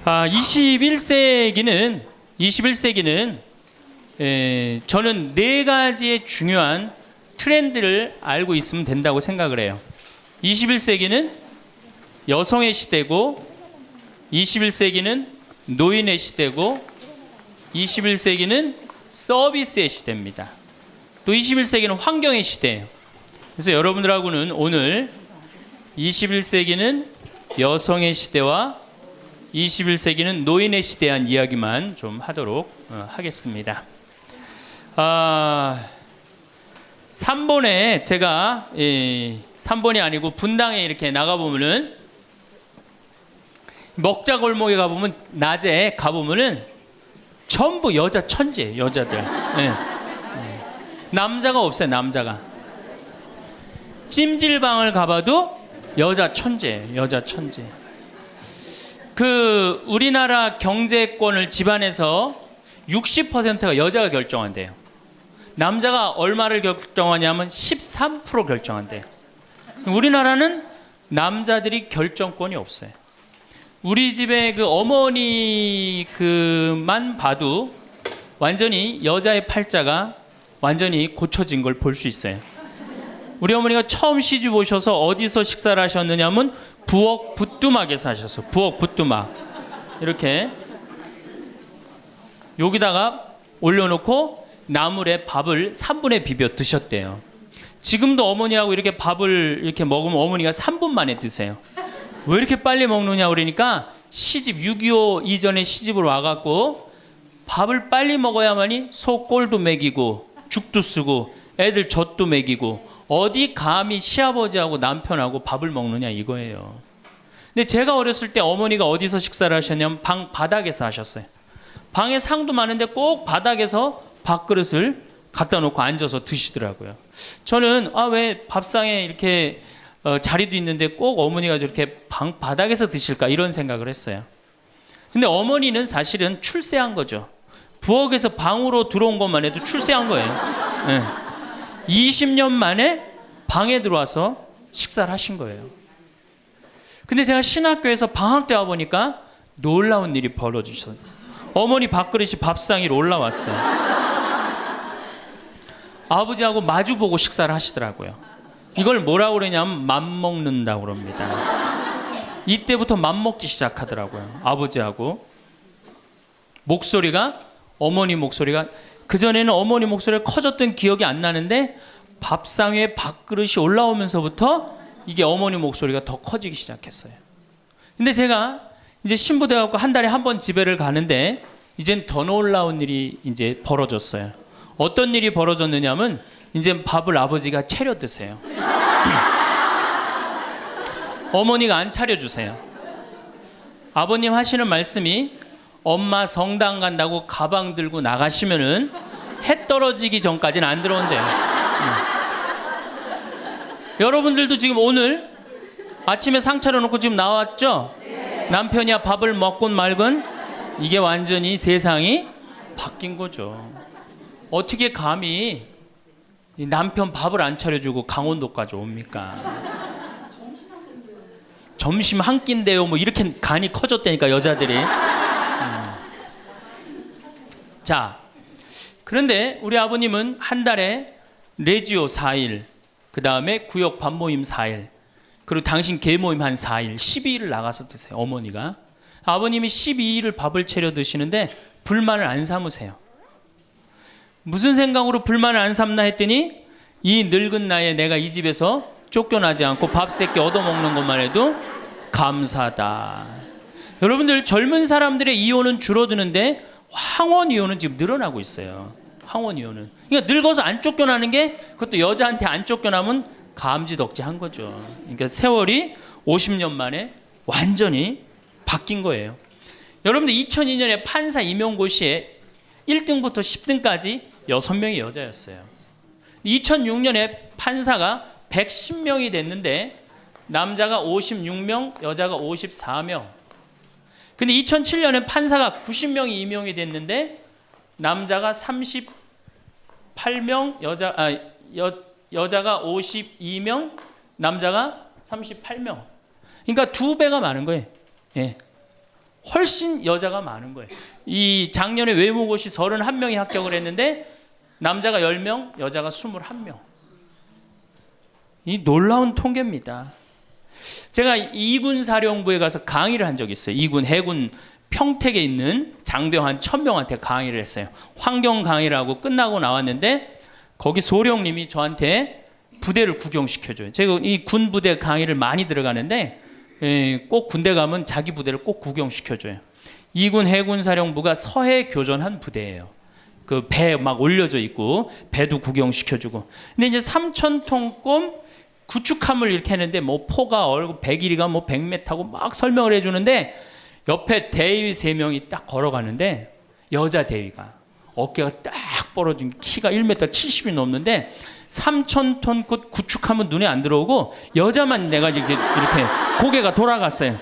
21세기는 저는 네 가지의 중요한 트렌드를 알고 있으면 된다고 생각을 해요. 21세기는 여성의 시대고, 21세기는 노인의 시대고, 21세기는 서비스의 시대입니다. 또 21세기는 환경의 시대예요. 그래서 여러분들하고는 오늘 21세기는 여성의 시대와 21세기는 노인의 시대에 대한 이야기만 좀 하도록 하겠습니다. 3번에 제가 3번이 아니고 분당에 이렇게 나가보면은 먹자골목에 가보면 낮에 가보면은 전부 여자 천재예요. 여자들. 남자가 없어요. 남자가. 찜질방을 가봐도 여자 천재예요. 여자 천재. 우리나라 경제권을 집안에서 60%가 여자가 결정한대요. 남자가 얼마를 결정하냐면 13% 결정한대요. 우리나라는 남자들이 결정권이 없어요. 우리 집에 어머니만 봐도 완전히 여자의 팔자가 완전히 고쳐진 걸 볼 수 있어요. 우리 어머니가 처음 시집 오셔서 어디서 식사를 하셨느냐면 부엌 부뚜막에서 하셨어요. 부엌 부뚜막. 이렇게 여기다가 올려놓고 나물에 밥을 3분에 비벼 드셨대요. 지금도 어머니하고 이렇게 밥을 이렇게 먹으면 어머니가 3분 만에 드세요. 왜 이렇게 빨리 먹느냐 그러니까 시집 6.25 이전에 시집을 와갖고 밥을 빨리 먹어야만이 소 꼴도 먹이고 죽도 쓰고 애들 젖도 먹이고 어디 감히 시아버지하고 남편하고 밥을 먹느냐 이거예요. 근데 제가 어렸을 때 어머니가 어디서 식사를 하셨냐면 방 바닥에서 하셨어요. 방에 상도 많은데 꼭 바닥에서 밥그릇을 갖다 놓고 앉아서 드시더라고요. 저는 왜 밥상에 이렇게 자리도 있는데 꼭 어머니가 저렇게 방 바닥에서 드실까 이런 생각을 했어요. 근데 어머니는 사실은 출세한 거죠. 부엌에서 방으로 들어온 것만 해도 출세한 거예요. 네. 20년 만에 방에 들어와서 식사를 하신 거예요. 근데 제가 신학교에서 방학 때 와보니까 놀라운 일이 벌어지셨어요. 어머니 밥그릇이 밥상 위로 올라왔어요. 아버지하고 마주보고 식사를 하시더라고요. 이걸 뭐라고 그러냐면 맘먹는다고 그럽니다. 이때부터 맘먹기 시작하더라고요. 아버지하고. 목소리가 어머니 목소리가 그전에는 어머니 목소리가 커졌던 기억이 안 나는데 밥상 위에 밥그릇이 올라오면서부터 이게 어머니 목소리가 더 커지기 시작했어요. 근데 제가 이제 신부돼 갖고 한 달에 한 번 집에를 가는데 이젠 더 놀라운 일이 이제 벌어졌어요. 어떤 일이 벌어졌느냐면 이제 밥을 아버지가 차려 드세요. 어머니가 안 차려 주세요. 아버님 하시는 말씀이 엄마 성당 간다고 가방 들고 나가시면은 해 떨어지기 전까지는 안 들어온대요. 여러분들도 지금 오늘 아침에 상 차려놓고 지금 나왔죠? 남편이야 밥을 먹곤 말건 이게 완전히 세상이 바뀐 거죠. 어떻게 감히 남편 밥을 안 차려주고 강원도까지 옵니까? 점심 한 끼인데요. 뭐 이렇게 간이 커졌다니까 여자들이. 자, 그런데 우리 아버님은 한 달에 레지오 4일, 그 다음에 구역 밥모임 4일, 그리고 당신 개모임 한 4일, 12일을 나가서 드세요. 어머니가. 아버님이 12일을 밥을 차려 드시는데 불만을 안 삼으세요. 무슨 생각으로 불만을 안 삼나 했더니 이 늙은 나이에 내가 이 집에서 쫓겨나지 않고 밥 세끼 얻어먹는 것만 해도 감사하다. 여러분들 젊은 사람들의 이혼은 줄어드는데 황혼 이혼은 지금 늘어나고 있어요. 황혼 이혼은. 그러니까 늙어서 안 쫓겨나는 게 그것도 여자한테 안 쫓겨나면 감지덕지한 거죠. 그러니까 세월이 50년 만에 완전히 바뀐 거예요. 여러분들 2002년에 판사 임용고시에 1등부터 10등까지 6명이 여자였어요. 2006년에 판사가 110명이 됐는데 남자가 56명, 여자가 54명. 근데 2007년에 판사가 90명이 임용이 됐는데 남자가 38명, 여자가 52명, 남자가 38명. 그러니까 2배가 많은 거예요. 예. 훨씬 여자가 많은 거예요. 이 작년에 외모고시 31명이 합격을 했는데 남자가 10명, 여자가 21명. 이 놀라운 통계입니다. 제가 2군 사령부에 가서 강의를 한 적이 있어요. 2군 해군 평택에 있는 장병 한 1000명한테 강의를 했어요. 환경 강의를 하고 끝나고 나왔는데 거기 소령님이 저한테 부대를 구경시켜줘요. 제가 이 군 부대 강의를 많이 들어가는데 꼭 군대 가면 자기 부대를 꼭 구경시켜줘요. 2군 해군 사령부가 서해 교전한 부대예요. 그 배 막 올려져 있고 배도 구경시켜주고. 근데 이제 3,000톤급 구축함을 이렇게 했는데 뭐 포가 얼고 배길이가 뭐 100m고 막 설명을 해주는데 옆에 대위 3명이 딱 걸어가는데 여자 대위가 어깨가 딱 벌어진 키가 1m 70이 넘는데 3,000톤급 구축함은 눈에 안 들어오고 여자만 내가 이렇게 고개가 돌아갔어요.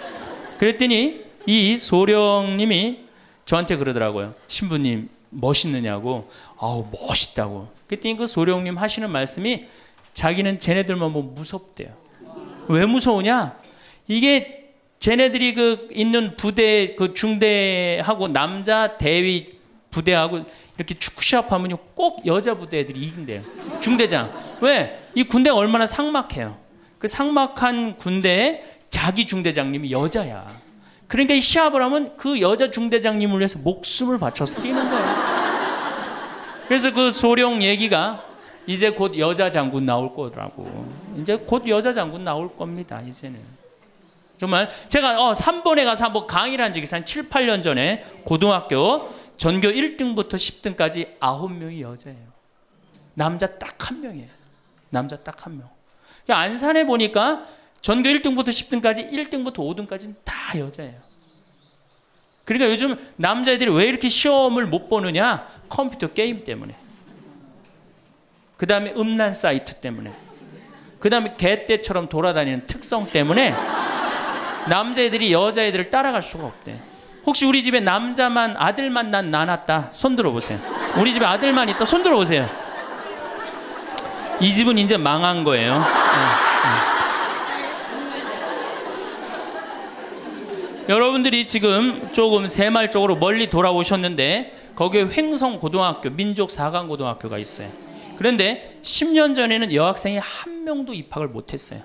그랬더니 이 소령님이 저한테 그러더라고요. 신부님 멋있느냐고. 아우 멋있다고. 그랬더니 그 소령님 하시는 말씀이 자기는 쟤네들만 보면 무섭대요. 왜 무서우냐? 이게 쟤네들이 그 있는 부대 그 중대하고 남자 대위 부대하고 이렇게 축구 시합하면요 꼭 여자 부대 애들이 이긴대요. 중대장. 왜? 이 군대가 얼마나 삭막해요. 그 삭막한 군대에 자기 중대장님이 여자야. 그러니까 이 시합을 하면 그 여자 중대장님을 위해서 목숨을 바쳐서 뛰는 거예요. 그래서 그 소령 얘기가 이제 곧 여자 장군 나올 거라고. 이제 곧 여자 장군 나올 겁니다. 이제는. 정말 제가 3번에 가서 한번 강의를 한 적이 있어요. 한 7, 8년 전에 고등학교 전교 1등부터 10등까지 9명이 여자예요. 남자 딱 1명이에요. 남자 딱 1명. 안산에 보니까 전교 1등부터 10등까지 1등부터 5등까지는 다 여자예요. 그러니까 요즘 남자애들이 왜 이렇게 시험을 못 보느냐? 컴퓨터 게임 때문에. 그 다음에 음란 사이트 때문에. 그 다음에 개떼처럼 돌아다니는 특성 때문에 남자애들이 여자애들을 따라갈 수가 없대. 혹시 우리 집에 남자만 아들만 낳았다 손 들어보세요. 우리 집에 아들만 있다 손 들어보세요. 이 집은 이제 망한 거예요. 여러분들이 지금 조금 새마을 쪽으로 멀리 돌아오셨는데 거기에 횡성고등학교 민족 4강 고등학교가 있어요. 그런데 10년 전에는 여학생이 한 명도 입학을 못했어요.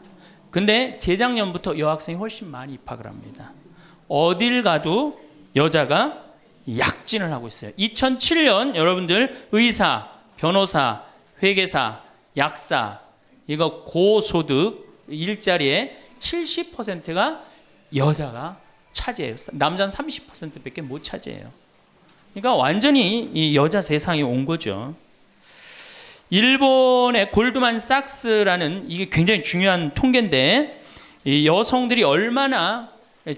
근데 재작년부터 여학생이 훨씬 많이 입학을 합니다. 어딜 가도 여자가 약진을 하고 있어요. 2007년 여러분들 의사, 변호사, 회계사, 약사 이거 고소득 일자리에 70%가 여자가 차지해요. 남자는 30%밖에 못 차지해요. 그러니까 완전히 이 여자 세상에 온 거죠. 일본의 골드만삭스라는 이게 굉장히 중요한 통계인데 이 여성들이 얼마나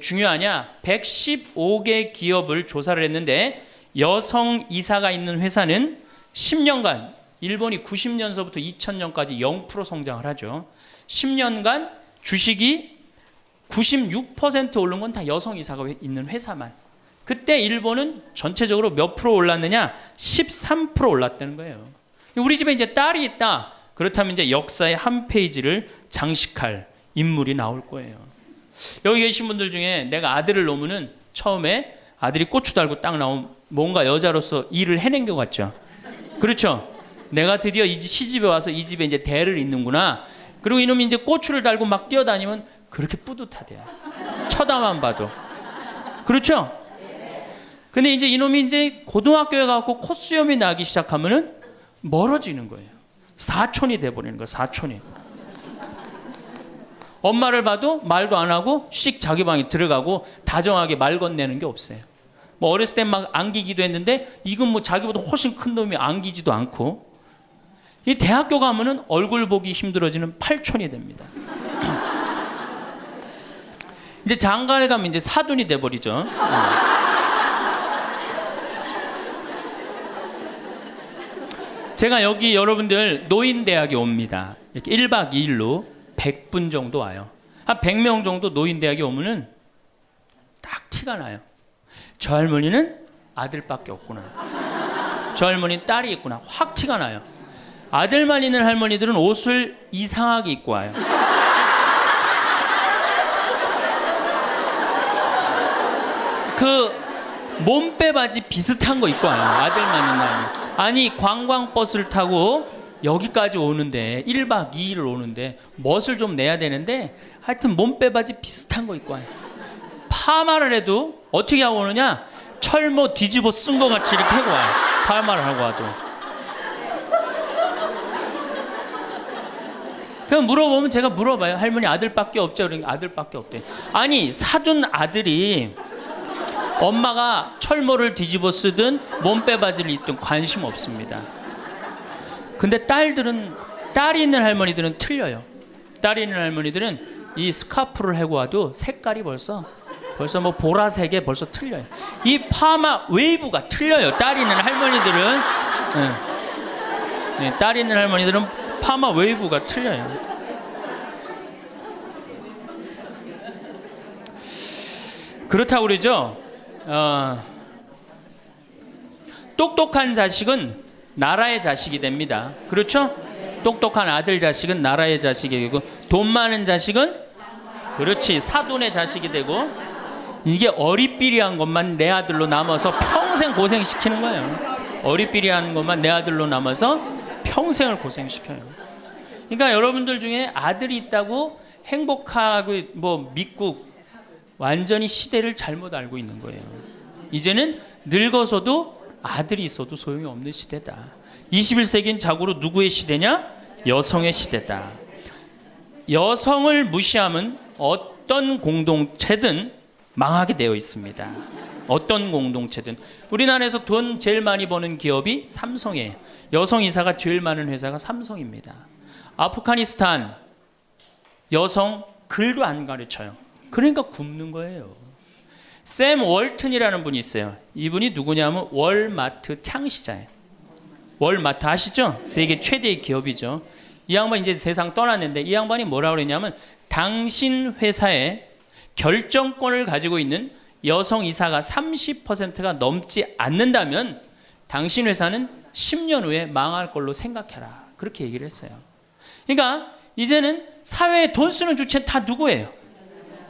중요하냐? 115개 기업을 조사를 했는데 여성 이사가 있는 회사는 10년간 일본이 90년서부터 2000년까지 0% 성장을 하죠. 10년간 주식이 96% 오른 건 다 여성 이사가 있는 회사만. 그때 일본은 전체적으로 몇 프로 올랐느냐? 13% 올랐다는 거예요. 우리 집에 이제 딸이 있다. 그렇다면 이제 역사의 한 페이지를 장식할 인물이 나올 거예요. 여기 계신 분들 중에 내가 아들을 놓으면은 처음에 아들이 고추 달고 딱 나오면 뭔가 여자로서 일을 해낸 것 같죠. 그렇죠? 내가 드디어 이 시집에 와서 이 집에 이제 대를 잇는구나. 그리고 이놈이 이제 고추를 달고 막 뛰어다니면 그렇게 뿌듯하대요. 쳐다만 봐도. 그렇죠? 근데 이제 이놈이 이제 고등학교에 가고 콧수염이 나기 시작하면은 멀어지는 거예요. 사촌이 돼버리는 거예요. 사촌이. 엄마를 봐도 말도 안 하고 씩 자기 방에 들어가고 다정하게 말 건네는 게 없어요. 뭐 어렸을 때 막 안기기도 했는데 이건 뭐 자기보다 훨씬 큰 놈이 안기지도 않고. 이 대학교 가면은 얼굴 보기 힘들어지는 팔촌이 됩니다. 이제 장가를 가면 이제 사돈이 돼버리죠. 제가 여기 여러분들 노인대학에 옵니다. 이렇게 1박 2일로 100분 정도 와요. 한 100명 정도 노인대학에 오면은 딱 티가 나요. 저 할머니는 아들밖에 없구나. 저 할머니는 딸이 있구나. 확 티가 나요. 아들만 있는 할머니들은 옷을 이상하게 입고 와요. 그 몸빼 바지 비슷한 거 입고 와요. 아들만 있나요? 아니 관광버스를 타고 여기까지 오는데 1박 2일을 오는데 멋을 좀 내야 되는데 하여튼 몸빼 바지 비슷한 거 입고 와요. 파마를 해도 어떻게 하고 오느냐? 철모 뒤집어 쓴 거 같이 이렇게 하고 와요. 파마를 하고 와도. 그냥 물어보면 제가 물어봐요. 할머니 아들밖에 없죠? 그러니까 아들밖에 없대. 아니 사둔 아들이 엄마가 철모를 뒤집어 쓰든 몸빼 바지를 입든 관심 없습니다. 근데 딸이 있는 할머니들은 틀려요. 딸이 있는 할머니들은 이 스카프를 하고 와도 색깔이 벌써 뭐 보라색에 벌써 틀려요. 이 파마 웨이브가 틀려요. 딸이 있는 할머니들은. 네, 딸이 있는 할머니들은 파마 웨이브가 틀려요. 그렇다고 그러죠. 똑똑한 자식은 나라의 자식이 됩니다. 그렇죠? 똑똑한 아들 자식은 나라의 자식이 되고 돈 많은 자식은 그렇지 사돈의 자식이 되고 이게 어리삐리한 것만 내 아들로 남아서 평생 고생시키는 거예요. 어리삐리한 것만 내 아들로 남아서 평생을 고생시켜요. 그러니까 여러분들 중에 아들이 있다고 행복하고 뭐 믿고 완전히 시대를 잘못 알고 있는 거예요. 이제는 늙어서도 아들이 있어도 소용이 없는 시대다. 21세기는 자고로 누구의 시대냐? 여성의 시대다. 여성을 무시하면 어떤 공동체든 망하게 되어 있습니다. 어떤 공동체든. 우리나라에서 돈 제일 많이 버는 기업이 삼성이에요. 여성 이사가 제일 많은 회사가 삼성입니다. 아프가니스탄 여성 글도 안 가르쳐요. 그러니까 굶는 거예요. 샘 월튼이라는 분이 있어요. 이분이 누구냐면 월마트 창시자예요. 월마트 아시죠? 세계 최대의 기업이죠. 이 양반이 이제 세상 떠났는데 이 양반이 뭐라고 그랬냐면 당신 회사에 결정권을 가지고 있는 여성 이사가 30%가 넘지 않는다면 당신 회사는 10년 후에 망할 걸로 생각해라. 그렇게 얘기를 했어요. 그러니까 이제는 사회에 돈 쓰는 주체는 다 누구예요?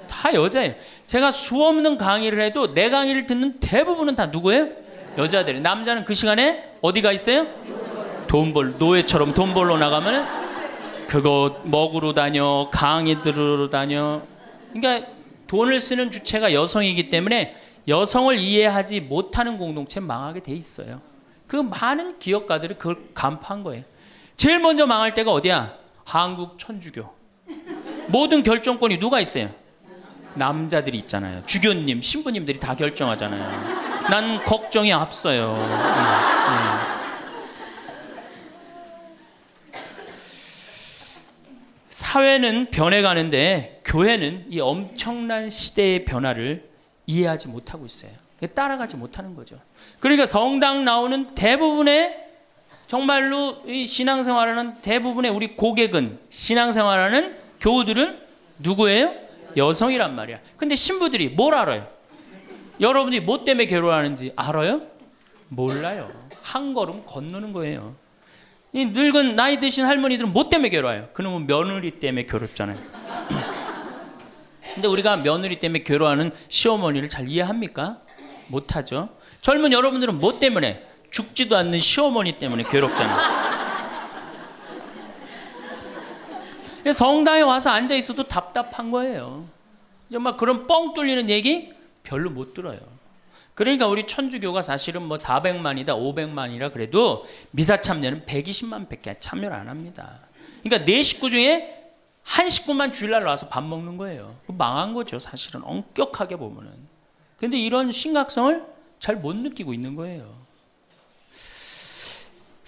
다 여자예요. 제가 수없는 강의를 해도 내 강의를 듣는 대부분은 다 누구예요? 여자들이에요. 남자는 그 시간에 어디가 있어요? 노예처럼 돈 벌러 나가면은 그거 먹으러 다녀, 강의 들으러 다녀. 그러니까 돈을 쓰는 주체가 여성이기 때문에 여성을 이해하지 못하는 공동체는 망하게 돼 있어요. 그 많은 기업가들이 그걸 간파한 거예요. 제일 먼저 망할 때가 어디야? 한국 천주교. 모든 결정권이 누가 있어요? 남자들이 있잖아요. 주교님, 신부님들이 다 결정하잖아요. 난 걱정이 앞서요. 사회는 변해가는데 교회는 이 엄청난 시대의 변화를 이해하지 못하고 있어요. 따라가지 못하는 거죠. 그러니까 성당 나오는 대부분의 정말로 이 신앙생활하는 대부분의 우리 고객은 신앙생활하는 교우들은 누구예요? 여성이란 말이야. 근데 신부들이 뭘 알아요? 여러분이 뭐 때문에 괴로워하는지 알아요? 몰라요. 한 걸음 건너는 거예요. 이 늙은 나이 드신 할머니들은 뭐 때문에 괴로워요? 그놈은 며느리 때문에 괴롭잖아요. 근데 우리가 며느리 때문에 괴로워하는 시어머니를 잘 이해합니까? 못하죠. 젊은 여러분들은 뭐 때문에? 죽지도 않는 시어머니 때문에 괴롭잖아요. 성당에 와서 앉아 있어도 답답한 거예요. 정말 그런 뻥 뚫리는 얘기 별로 못 들어요. 그러니까 우리 천주교가 사실은 뭐 400만이다 500만이라 그래도 미사 참여는 120만 밖에 참여를 안 합니다. 그러니까 네 식구 중에 한 식구만 주일날 와서 밥 먹는 거예요. 망한 거죠. 사실은 엄격하게 보면은. 근데 이런 심각성을 잘 못 느끼고 있는 거예요.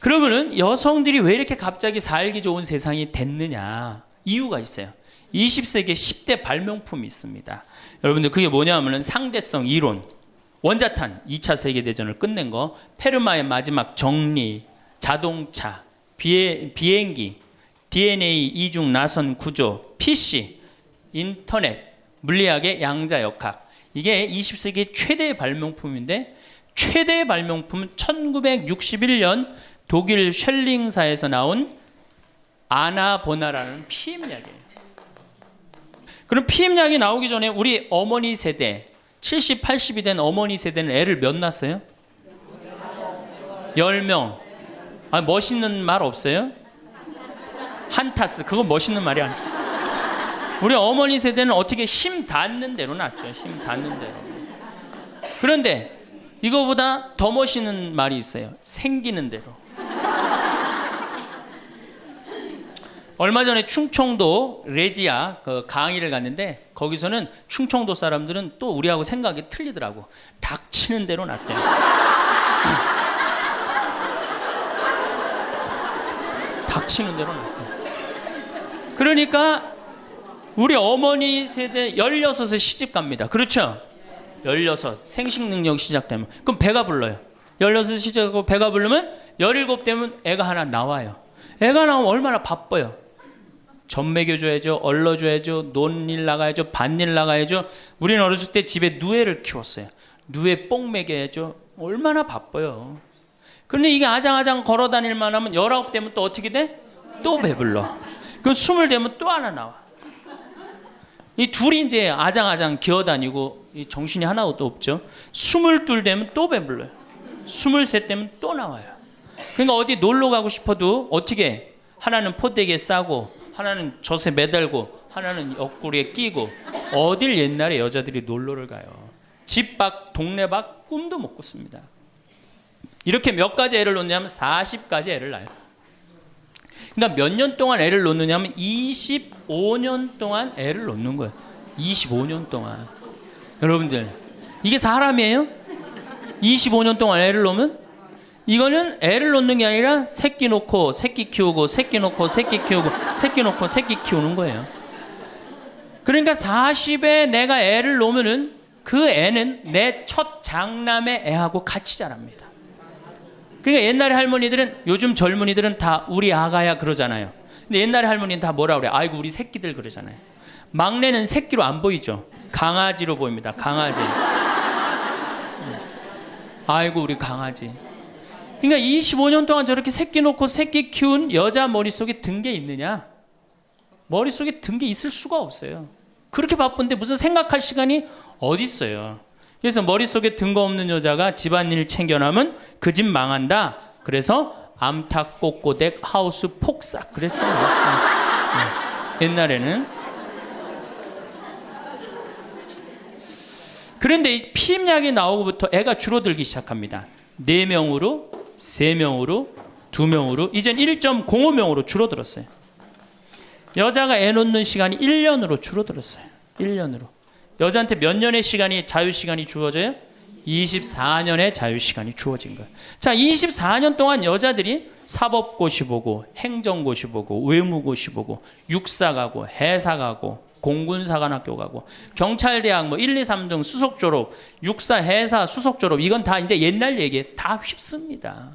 그러면은 여성들이 왜 이렇게 갑자기 살기 좋은 세상이 됐느냐? 이유가 있어요. 20세기에 10대 발명품이 있습니다. 여러분들 그게 뭐냐면은 상대성 이론, 원자탄 2차 세계대전을 끝낸 거, 페르마의 마지막 정리, 자동차, 비행기, DNA 이중 나선 구조, PC, 인터넷, 물리학의 양자역학. 이게 20세기 최대의 발명품인데 최대의 발명품은 1961년 독일 쉘링사에서 나온 아나보나라는 피임약이에요. 그럼 피임약이 나오기 전에 우리 어머니 세대, 70, 80이 된 어머니 세대는 애를 몇 낳았어요? 10명. 아, 멋있는 말 없어요? 한타스. 그건 멋있는 말이 아니에요. 우리 어머니 세대는 어떻게 힘 닿는 대로 낳죠. 힘 닿는 대로. 그런데 이거보다 더 멋있는 말이 있어요. 생기는 대로. 얼마 전에 충청도 레지아 그 강의를 갔는데 거기서는 충청도 사람들은 또 우리하고 생각이 틀리더라고. 닥치는 대로 낳대요. 닥치는 대로 낳대요. 그러니까 우리 어머니 세대 16에 시집 갑니다. 그렇죠? 16 생식 능력 시작되면 그럼 배가 불러요. 16 시작하고 배가 부르면 17 되면 애가 하나 나와요. 애가 나오면 얼마나 바빠요. 젖 먹여줘야죠. 얼러줘야죠. 논일 나가야죠. 밭일 나가야죠. 우리는 어렸을 때 집에 누에를 키웠어요. 누에 뽕 먹여야죠. 얼마나 바빠요. 그런데 이게 아장아장 걸어다닐만 하면 19 되면 또 어떻게 돼? 또 배불러. 그 20 되면 또 하나 나와. 이 둘이 이제 아장아장 기어다니고 정신이 하나도 없죠. 22 되면 또 배불러요. 23 되면 또 나와요. 그러니까 어디 놀러 가고 싶어도 어떻게 하나는 포대기에 싸고 하나는 젖에 매달고 하나는 옆구리에 끼고 어딜 옛날에 여자들이 놀러를 가요. 집 밖 동네 밖 꿈도 못 꿨습니다. 이렇게 몇 가지 애를 놓냐면 40가지 애를 낳아요. 그러니까 몇 년 동안 애를 놓느냐면 25년 동안 애를 놓는 거예요. 25년 동안. 여러분들 이게 사람이에요? 25년 동안 애를 놓으면 이거는 애를 놓는 게 아니라 새끼 놓고 새끼 키우고 새끼 놓고 새끼 키우고 새끼 놓고 새끼 키우는 거예요. 그러니까 40에 내가 애를 놓으면은 그 애는 내 첫 장남의 애하고 같이 자랍니다. 그러니까 옛날에 할머니들은 요즘 젊은이들은 다 우리 아가야 그러잖아요. 근데 옛날에 할머니는 다 뭐라 그래? 아이고 우리 새끼들 그러잖아요. 막내는 새끼로 안 보이죠. 강아지로 보입니다. 강아지. 아이고 우리 강아지. 그러니까 25년 동안 저렇게 새끼 놓고 새끼 키운 여자 머릿속에 든 게 있느냐? 머릿속에 든 게 있을 수가 없어요. 그렇게 바쁜데 무슨 생각할 시간이 어디 있어요. 그래서 머릿속에 든 거 없는 여자가 집안일 챙겨나면 그 집 망한다. 그래서 암탉 꼬꼬댁 하우스 폭삭 그랬어요. 옛날에는. 그런데 이 피임약이 나오고부터 애가 줄어들기 시작합니다. 4명으로 3명으로 2명으로 이젠 1.05명으로 줄어들었어요. 여자가 애 놓는 시간이 1년으로 줄어들었어요. 1년으로. 여자한테 몇 년의 시간이 자유시간이 주어져요? 24년의 자유시간이 주어진 거예요. 자, 24년 동안 여자들이 사법고시 보고 행정고시 보고 외무고시 보고 육사 가고 해사 가고 공군사관학교 가고 경찰대학 뭐 1, 2, 3등 수석 졸업 육사 해사 수석 졸업 이건 다 이제 옛날 얘기에 다 휩습니다.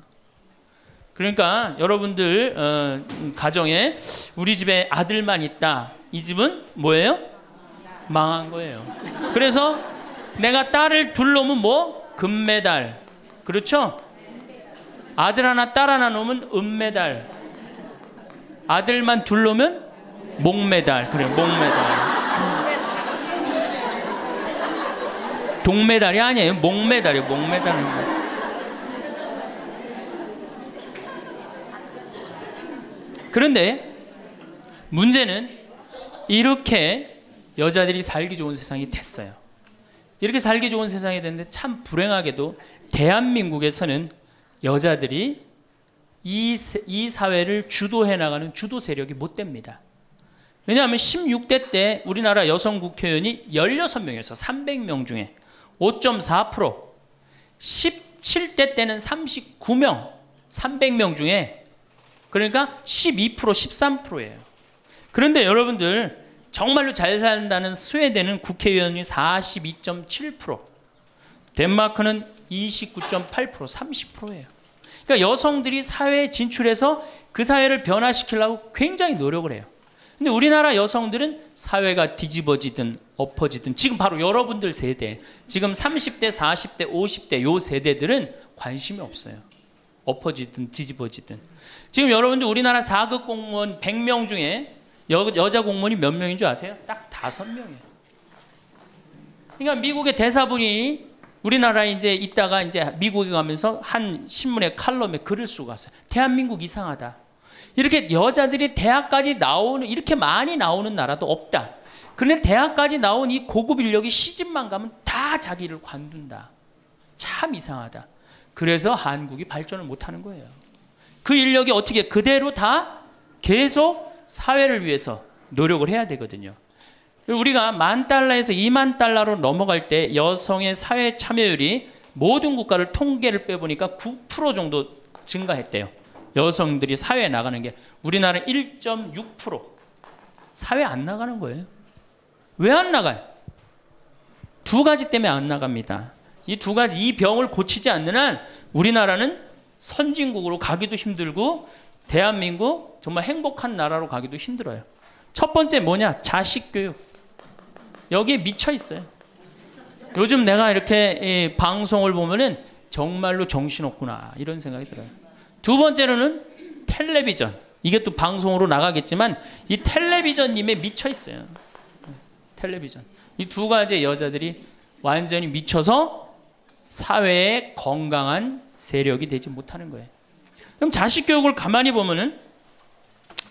그러니까 여러분들 가정에 우리 집에 아들만 있다. 이 집은 뭐예요? 망한 거예요. 그래서 내가 딸을 둘 놓으면 뭐? 금메달. 그렇죠? 아들 하나 딸 하나 놓으면 은메달. 아들만 둘 놓으면 목메달. 그래 목메달. 동메달이 아니에요. 목메달이에요. 목메달은. 그런데 문제는 이렇게 여자들이 살기 좋은 세상이 됐어요. 이렇게 살기 좋은 세상이 됐는데 참 불행하게도 대한민국에서는 여자들이 이 사회를 주도해 나가는 주도 세력이 못 됩니다. 왜냐하면 16대 때 우리나라 여성 국회의원이 16명에서 300명 중에 5.4%, 17대 때는 39명, 300명 중에 그러니까 12%, 13%예요. 그런데 여러분들 정말로 잘 산다는 스웨덴은 국회의원이 42.7%, 덴마크는 29.8%, 30%예요. 그러니까 여성들이 사회에 진출해서 그 사회를 변화시키려고 굉장히 노력을 해요. 근데 우리나라 여성들은 사회가 뒤집어지든 엎어지든 지금 바로 여러분들 세대, 지금 30대, 40대, 50대 요 세대들은 관심이 없어요. 엎어지든 뒤집어지든. 지금 여러분들 우리나라 4급 공무원 100명 중에 여자 공무원이 몇 명인 줄 아세요? 딱 5명이에요. 그러니까 미국의 대사분이 우리나라에 이제 있다가 이제 미국에 가면서 한 신문의 칼럼에 글을 쓰고 갔어요. 대한민국 이상하다. 이렇게 여자들이 대학까지 나오는, 이렇게 많이 나오는 나라도 없다. 그런데 대학까지 나온 이 고급 인력이 시집만 가면 다 자기를 관둔다. 참 이상하다. 그래서 한국이 발전을 못하는 거예요. 그 인력이 어떻게 그대로 다 계속 사회를 위해서 노력을 해야 되거든요. 우리가 $10,000에서 $20,000로 넘어갈 때 여성의 사회 참여율이 모든 국가를 통계를 빼보니까 9% 정도 증가했대요. 여성들이 사회에 나가는 게. 우리나라는 1.6%. 사회 안 나가는 거예요. 왜 안 나가요? 두 가지 때문에 안 나갑니다. 이 두 가지, 이 병을 고치지 않는 한 우리나라는 선진국으로 가기도 힘들고 대한민국 정말 행복한 나라로 가기도 힘들어요. 첫 번째 뭐냐? 자식 교육. 여기에 미쳐 있어요. 요즘 내가 이렇게 방송을 보면은 정말로 정신없구나 이런 생각이 들어요. 두 번째로는 텔레비전. 이게 또 방송으로 나가겠지만 이 텔레비전님에 미쳐 있어요. 텔레비전. 이 두 가지 여자들이 완전히 미쳐서 사회에 건강한 세력이 되지 못하는 거예요. 그럼 자식 교육을 가만히 보면은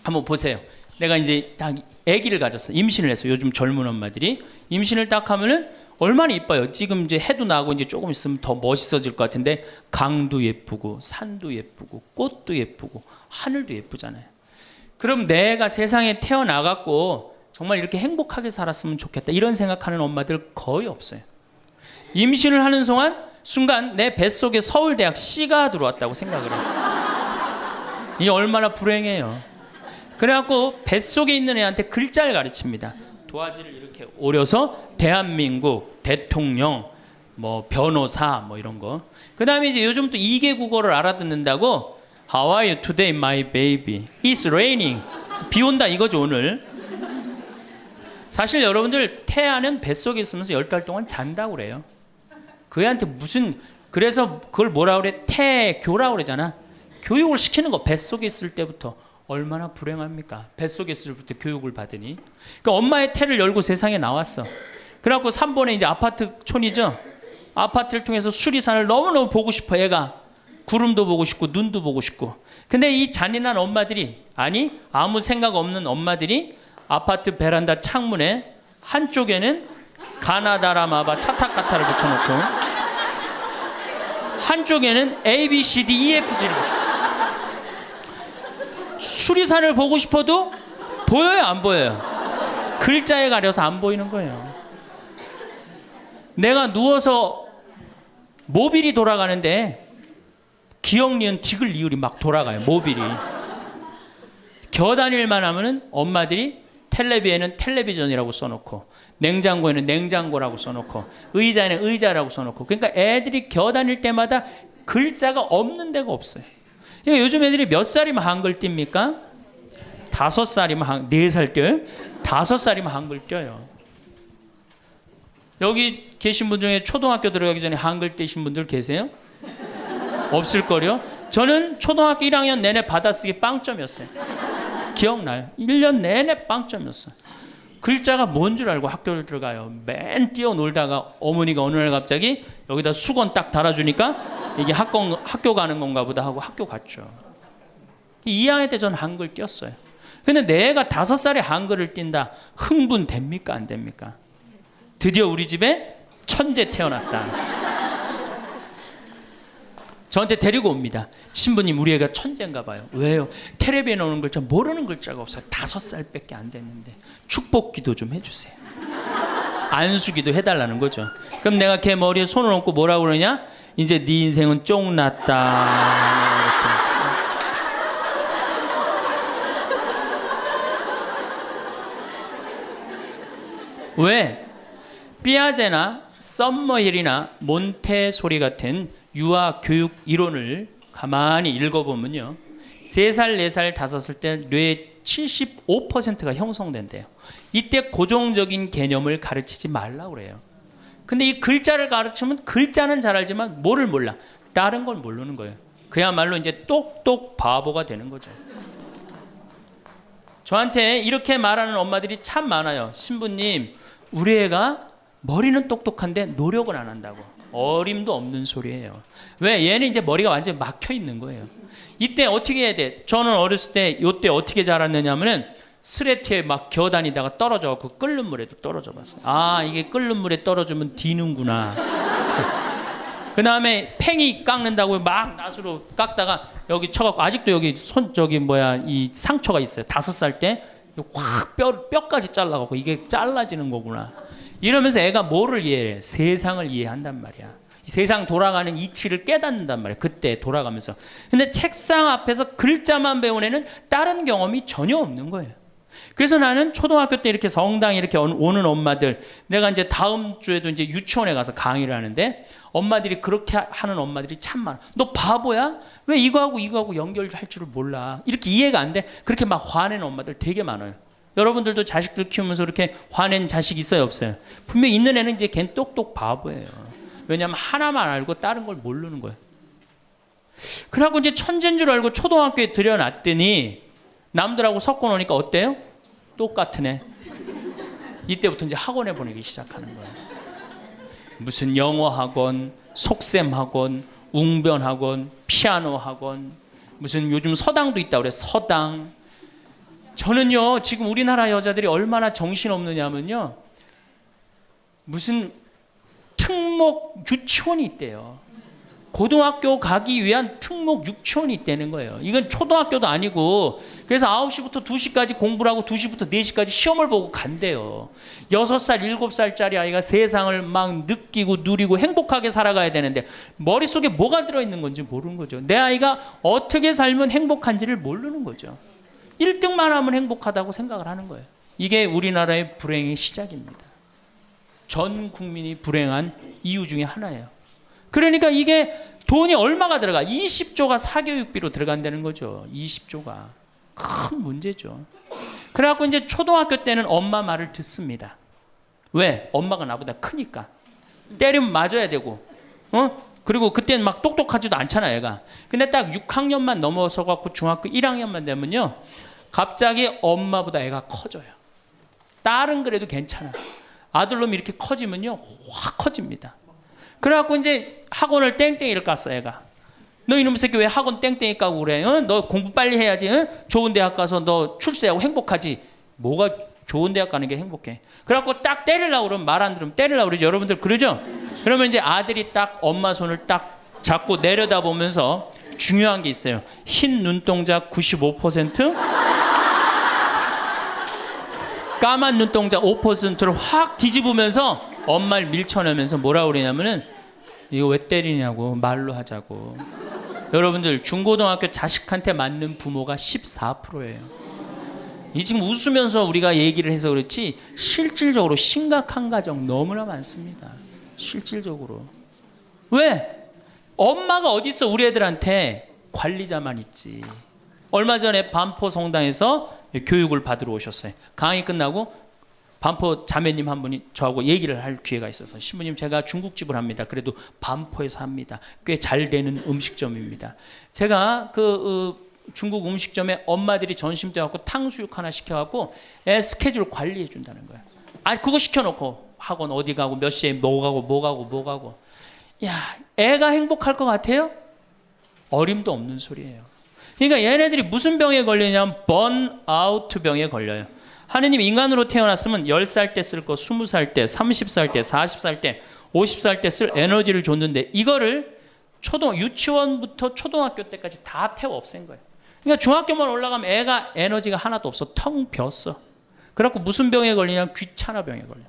한번 보세요. 내가 이제 딱 아기를 가졌어. 임신을 했어. 요즘 젊은 엄마들이 임신을 딱 하면은 얼마나 이뻐요. 지금 이제 해도 나고 이제 조금 있으면 더 멋있어질 것 같은데 강도 예쁘고 산도 예쁘고 꽃도 예쁘고 하늘도 예쁘잖아요. 그럼 내가 세상에 태어나갖고 정말 이렇게 행복하게 살았으면 좋겠다 이런 생각하는 엄마들 거의 없어요. 임신을 하는 순간 내 뱃속에 서울대학 C가 들어왔다고 생각을 해요. 이게 얼마나 불행해요. 그래갖고 뱃속에 있는 애한테 글자를 가르칩니다. 도화지를 이렇게 오려서 대한민국, 대통령, 뭐 변호사 뭐 이런 거. 그 다음에 이제 요즘 또 2개 국어를 알아듣는다고 How are you today my baby? It's raining. 비 온다 이거죠 오늘. 사실 여러분들 태아는 뱃속에 있으면서 10달 동안 잔다고 그래요. 그 애한테 무슨, 그래서 그걸 뭐라 그래? 태교라고 그러잖아. 교육을 시키는 거 뱃속에 있을 때부터. 얼마나 불행합니까? 뱃속에 있을 때부터 교육을 받으니. 그러니까 엄마의 태를 열고 세상에 나왔어. 그래갖고 3번에 이제 아파트촌이죠. 아파트를 통해서 수리산을 너무너무 보고 싶어 애가. 구름도 보고 싶고 눈도 보고 싶고. 근데 이 잔인한 엄마들이, 아니 아무 생각 없는 엄마들이 아파트 베란다 창문에 한쪽에는 가나다라마바 차타카타를 붙여놓고 한쪽에는 A, B, C, D, E, F, G를 붙여. 수리산을 보고 싶어도 보여요 안 보여요? 글자에 가려서 안 보이는 거예요. 내가 누워서 모빌이 돌아가는데 기억 니은 디귿 리을이 막 돌아가요. 모빌이. 겨다닐만 하면은 엄마들이 텔레비에는 텔레비전이라고 써놓고 냉장고에는 냉장고라고 써놓고 의자에는 의자라고 써놓고. 그러니까 애들이 겨다닐 때마다 글자가 없는 데가 없어요. 그러니까 요즘 애들이 몇 살이면 한글 띱니까? 5살이면 4살 띄어요? 5살이면 한글 띄어요. 여기 계신 분 중에 초등학교 들어가기 전에 한글 띄신 분들 계세요? 없을걸요? 저는 초등학교 1학년 내내 받아쓰기 빵점이었어요. 기억나요? 1년 내내 빵점이었어요. 글자가 뭔 줄 알고 학교를 들어가요. 맨 뛰어놀다가 어머니가 어느 날 갑자기 여기다 수건 딱 달아주니까 이게 학교 가는 건가 보다 하고 학교 갔죠. 2학년 때 저는 한글 띄었어요. 근데 내가 5살에 한글을 띈다. 흥분됩니까? 안 됩니까? 드디어 우리 집에 천재 태어났다. 저한테 데리고 옵니다. 신부님 우리 애가 천재인가 봐요. 왜요? 텔레비에 나오는 글자 모르는 글자가 없어요. 5살밖에 안 됐는데 축복기도 좀 해주세요. 안수기도 해달라는 거죠. 그럼 내가 걔 머리에 손을 얹고 뭐라고 그러냐? 이제 네 인생은 쫑났다. 왜? 피아제나 썸머힐이나 몬테소리 같은 유아 교육 이론을 가만히 읽어보면요. 3살, 4살, 5살 때 뇌의 75%가 형성된대요. 이때 고정적인 개념을 가르치지 말라고 그래요. 근데 이 글자를 가르치면 글자는 잘 알지만 뭐를 몰라? 다른 걸 모르는 거예요. 그야말로 이제 똑똑 바보가 되는 거죠. 저한테 이렇게 말하는 엄마들이 참 많아요. 신부님, 우리 애가 머리는 똑똑한데 노력을 안 한다고. 어림도 없는 소리예요. 왜? 얘는 이제 머리가 완전히 막혀 있는 거예요. 이때 어떻게 해야 돼? 저는 어렸을 때 요때 어떻게 자랐느냐면은 스레트에 막 기어다니다가 떨어져갖고 끓는 물에도 떨어져 봤어요. 아, 이게 끓는 물에 떨어지면 뒤는구나. 그 다음에 팽이 깎는다고 막 낫으로 깎다가 여기 쳐갖고 아직도 여기 이 상처가 있어요. 5살 때 확 뼈까지 잘라갖고 이게 잘라지는 거구나. 이러면서 애가 뭐를 이해해? 세상을 이해한단 말이야. 세상 돌아가는 이치를 깨닫는단 말이야. 그때 돌아가면서. 근데 책상 앞에서 글자만 배운 애는 다른 경험이 전혀 없는 거예요. 그래서 나는 초등학교 때 이렇게 성당에 이렇게 오는 엄마들, 내가 이제 다음 주에도 이제 유치원에 가서 강의를 하는데 엄마들이 그렇게 하는 엄마들이 참 많아. 너 바보야? 왜 이거하고 연결할 줄을 몰라? 이렇게 이해가 안 돼? 그렇게 막 화내는 엄마들 되게 많아요. 여러분들도 자식들 키우면서 이렇게 화낸 자식 있어요, 없어요? 분명히 있는 애는 이제 걔는 똑똑 바보예요. 왜냐하면 하나만 알고 다른 걸 모르는 거예요. 그래갖고 이제 천재인 줄 알고 초등학교에 들여놨더니 남들하고 섞어 놓으니까 어때요? 똑같은 애. 이때부터 이제 학원에 보내기 시작하는 거예요. 무슨 영어 학원, 속셈 학원, 웅변 학원, 피아노 학원, 무슨 요즘 서당도 있다고 그래. 서당. 저는요, 지금 우리나라 여자들이 얼마나 정신없느냐면요, 무슨 특목 유치원이 있대요. 고등학교 가기 위한 특목 유치원이 있다는 거예요. 이건 초등학교도 아니고, 그래서 9시부터 2시까지 공부를 하고 2시부터 4시까지 시험을 보고 간대요. 6살, 7살짜리 아이가 세상을 막 느끼고 누리고 행복하게 살아가야 되는데 머릿속에 뭐가 들어있는 건지 모르는 거죠. 내 아이가 어떻게 살면 행복한지를 모르는 거죠. 1등만 하면 행복하다고 생각을 하는 거예요. 이게 우리나라의 불행의 시작입니다. 전 국민이 불행한 이유 중에 하나예요. 그러니까 이게 돈이 얼마가 들어가? 20조가 사교육비로 들어간다는 거죠. 20조가. 큰 문제죠. 그래갖고 이제 초등학교 때는 엄마 말을 듣습니다. 왜? 엄마가 나보다 크니까. 때리면 맞아야 되고, 그리고 그때는 막 똑똑하지도 않잖아, 얘가. 근데 딱 6학년만 넘어서 갖고 중학교 1학년만 되면요, 갑자기 엄마보다 애가 커져요. 딸은 그래도 괜찮아. 아들놈이 이렇게 커지면요, 확 커집니다. 그래갖고 이제 학원을 땡땡이를 깠어, 애가. 너 이놈의 새끼 왜 학원 땡땡이 까고 그래? 너 공부 빨리 해야지. 좋은 대학 가서 너 출세하고 행복하지. 뭐가 좋은 대학 가는 게 행복해? 그래갖고 딱 때리려고 그러면, 말 안 들으면 때리려고 그러죠. 여러분들 그러죠? 그러면 이제 아들이 딱 엄마 손을 딱 잡고 내려다보면서 중요한 게 있어요. 흰 눈동자 95%, 까만 눈동자 5%를 확 뒤집으면서 엄마를 밀쳐내면서 뭐라 그러냐면은, 이거 왜 때리냐고, 말로 하자고. 여러분들, 중고등학교 자식한테 맞는 부모가 14%예요. 이 지금 웃으면서 우리가 얘기를 해서 그렇지 실질적으로 심각한 가정 너무나 많습니다. 실질적으로. 왜? 엄마가 어디 있어? 우리 애들한테 관리자만 있지. 얼마 전에 반포 성당에서 교육을 받으러 오셨어요. 강의 끝나고 반포 자매님 한 분이 저하고 얘기를 할 기회가 있어서, 신부님 제가 중국집을 합니다. 그래도 반포에서 합니다. 꽤 잘 되는 음식점입니다. 제가 중국 음식점에 엄마들이 점심 때 갖고 탕수육 하나 시켜갖고 애 스케줄 관리해 준다는 거예요. 아니 그거 시켜놓고 학원 어디 가고 몇 시에 뭐 가고. 야, 애가 행복할 것 같아요? 어림도 없는 소리예요. 그러니까 얘네들이 무슨 병에 걸리냐면 번아웃 병에 걸려요. 하느님 인간으로 태어났으면 10살 때 쓸 거 20살 때, 30살 때, 40살 때, 50살 때 쓸 에너지를 줬는데 이거를 유치원부터 초등학교 때까지 다 태워 없앤 거예요. 그러니까 중학교만 올라가면 애가 에너지가 하나도 없어. 텅 비었어. 그래갖고 무슨 병에 걸리냐면 귀찮아 병에 걸려.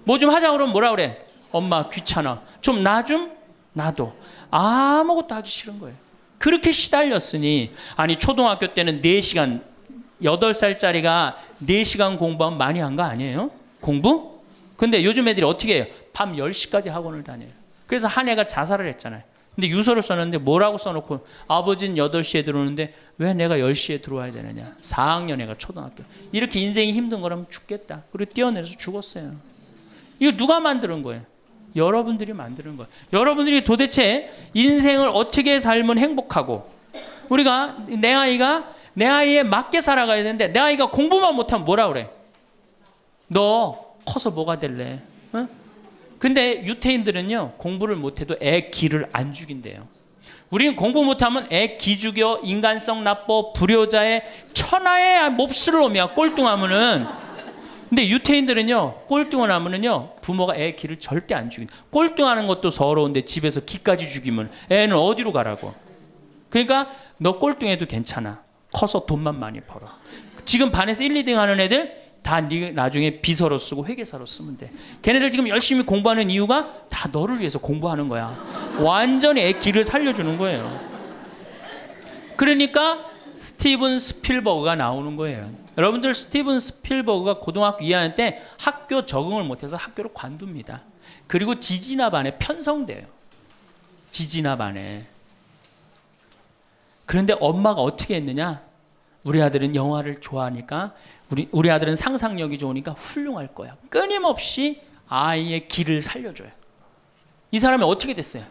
뭐 좀 하자 그러면 뭐라 그래? 엄마 귀찮아. 좀 놔도. 아무것도 하기 싫은 거예요. 그렇게 시달렸으니, 아니 초등학교 때는 4시간, 8살짜리가 4시간 공부하면 많이 한 거 아니에요? 공부? 근데 요즘 애들이 어떻게 해요? 밤 10시까지 학원을 다녀요. 그래서 한 애가 자살을 했잖아요. 근데 유서를 썼는데 뭐라고 써놓고, 아버지는 8시에 들어오는데 왜 내가 10시에 들어와야 되느냐. 4학년 애가 초등학교. 이렇게 인생이 힘든 거라면 죽겠다. 그리고 뛰어내려서 죽었어요. 이거 누가 만드는 거예요? 여러분들이 만드는 거예요. 여러분들이 도대체 인생을 어떻게 살면 행복하고, 우리가 내 아이에 맞게 살아가야 되는데 내 아이가 공부만 못하면 뭐라 그래? 너 커서 뭐가 될래? 근데 유태인들은요, 공부를 못해도 애 기를 안 죽인대요. 우리는 공부 못하면 애 기죽여, 인간성 나빠, 불효자의 천하의 몹쓸 놈이야, 꼴뚱하면은. 근데 유태인들은요, 꼴뚱하면은요, 부모가 애 기를 절대 안 죽인다. 꼴뚱하는 것도 서러운데 집에서 기까지 죽이면 애는 어디로 가라고. 그러니까 너 꼴뚱해도 괜찮아. 커서 돈만 많이 벌어. 지금 반에서 1, 2등 하는 애들 다 나중에 비서로 쓰고 회계사로 쓰면 돼. 걔네들 지금 열심히 공부하는 이유가 다 너를 위해서 공부하는 거야. 완전히 애 기를 살려주는 거예요. 그러니까 스티븐 스필버그가 나오는 거예요. 여러분들, 스티븐 스필버그가 고등학교 2학년 때 학교 적응을 못해서 학교를 관둡니다. 그리고 지지나 반에 편성돼요. 지지나 반에. 그런데 엄마가 어떻게 했느냐? 우리 아들은 영화를 좋아하니까, 우리 아들은 상상력이 좋으니까 훌륭할 거야. 끊임없이 아이의 기를 살려줘요. 이 사람이 어떻게 됐어요?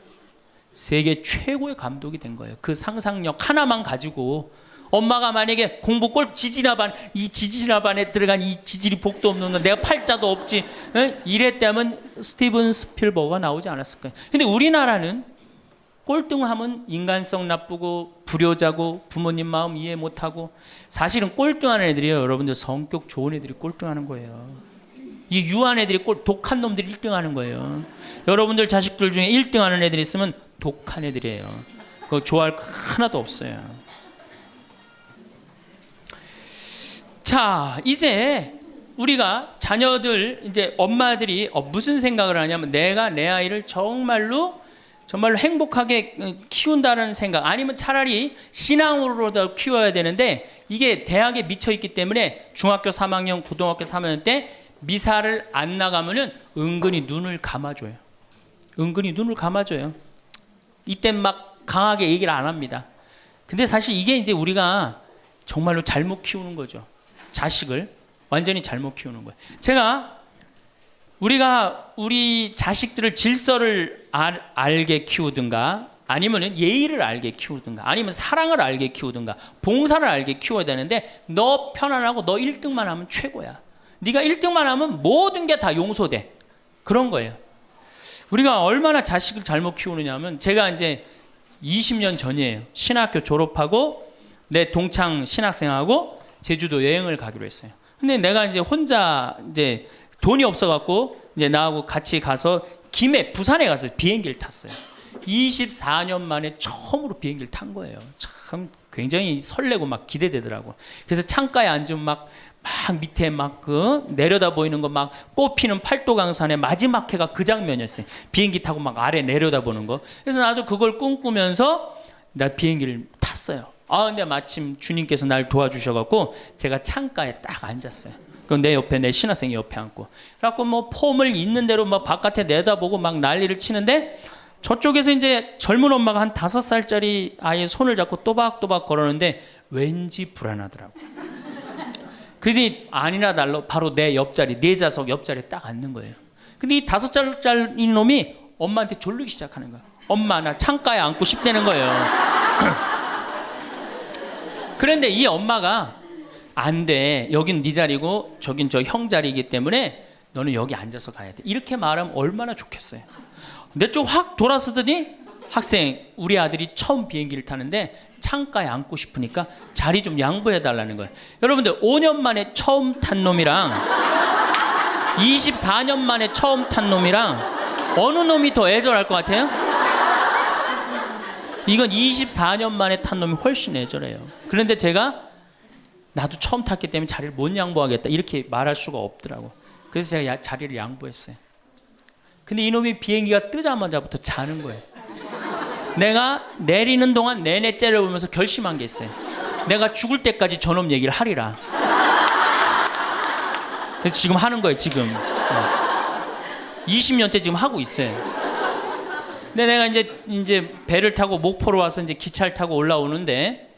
세계 최고의 감독이 된 거예요. 그 상상력 하나만 가지고. 엄마가 만약에 공부 꼴 지지나반, 이 지지나반에 들어간 이 지질이 복도 없는 놈, 내가 팔자도 없지, 이랬다면 스티븐 스필버그가 나오지 않았을 거예요. 근데 우리나라는 꼴등하면 인간성 나쁘고 불효자고 부모님 마음 이해 못하고, 사실은 꼴등하는 애들이요, 여러분들 성격 좋은 애들이 꼴등하는 거예요. 이 유한 애들이 독한 놈들이 1등하는 거예요. 여러분들 자식들 중에 1등하는 애들이 있으면 독한 애들이에요. 그거 좋아할 거 하나도 없어요. 자, 이제 우리가 자녀들, 이제 엄마들이 무슨 생각을 하냐면, 내가 내 아이를 정말로 행복하게 키운다는 생각, 아니면 차라리 신앙으로도 키워야 되는데, 이게 대학에 미쳐 있기 때문에 중학교 3학년, 고등학교 3학년 때 미사를 안 나가면은 은근히 눈을 감아줘요. 은근히 눈을 감아줘요. 이때 막 강하게 얘기를 안 합니다. 근데 사실 이게 이제 우리가 정말로 잘못 키우는 거죠. 자식을 완전히 잘못 키우는 거예요. 우리가 우리 자식들을 질서를 알게 키우든가, 아니면 예의를 알게 키우든가, 아니면 사랑을 알게 키우든가, 봉사를 알게 키워야 되는데, 너 편안하고 너 1등만 하면 최고야. 네가 1등만 하면 모든 게 다 용서돼. 그런 거예요. 우리가 얼마나 자식을 잘못 키우느냐 하면, 제가 이제 20년 전이에요. 신학교 졸업하고 내 동창 신학생하고 제주도 여행을 가기로 했어요. 근데 내가 이제 혼자 이제 돈이 없어갖고 이제 나하고 같이 가서 부산에 가서 비행기를 tas어요. 24년 만에 처음으로 비행기를 탄 거예요. 참 굉장히 설레고 막 기대되더라고. 그래서 창가에 앉으면 막 밑에 내려다 보이는 거, 막 꽃피는 팔도강산의 마지막 해가 그 장면이었어요. 비행기 타고 막 아래 내려다 보는 거. 그래서 나도 그걸 꿈꾸면서 나 비행기를 탔어요. 근데 마침 주님께서 날 도와주셔갖고 제가 창가에 딱 앉았어요. 그럼 내 옆에 내 신학생이 옆에 앉고, 그래갖고 뭐 폼을 있는 대로 막 바깥에 내다보고 막 난리를 치는데, 저쪽에서 이제 젊은 엄마가 한 5살짜리 아이의 손을 잡고 또박또박 걸었는데 왠지 불안하더라고. 그러니 아니나 달라 바로 내 옆자리, 내 좌석 옆자리에 딱 앉는 거예요. 근데 이 5살짜리 놈이 엄마한테 졸르기 시작하는 거야. 엄마, 나 창가에 앉고 싶다는 거예요. 그런데 이 엄마가 안 돼. 여긴 네 자리고 저긴 저 형 자리이기 때문에 너는 여기 앉아서 가야 돼. 이렇게 말하면 얼마나 좋겠어요. 내 쪽 확 돌아서더니, 학생, 우리 아들이 처음 비행기를 타는데 창가에 앉고 싶으니까 자리 좀 양보해 달라는 거예요. 여러분들, 5년 만에 처음 탄 놈이랑 24년 만에 처음 탄 놈이랑 어느 놈이 더 애절할 것 같아요? 이건 24년 만에 탄 놈이 훨씬 애절해요. 그런데 제가 나도 처음 탔기 때문에 자리를 못 양보하겠다 이렇게 말할 수가 없더라고. 그래서 제가 자리를 양보했어요. 근데 이놈이 비행기가 뜨자마자부터 자는 거예요. 내가 내리는 동안 내내 째려보면서 결심한 게 있어요. 내가 죽을 때까지 저놈 얘기를 하리라. 그래서 지금 하는 거예요. 지금 20년째 지금 하고 있어요. 근데 내가 이제 배를 타고 목포로 와서 이제 기차를 타고 올라오는데,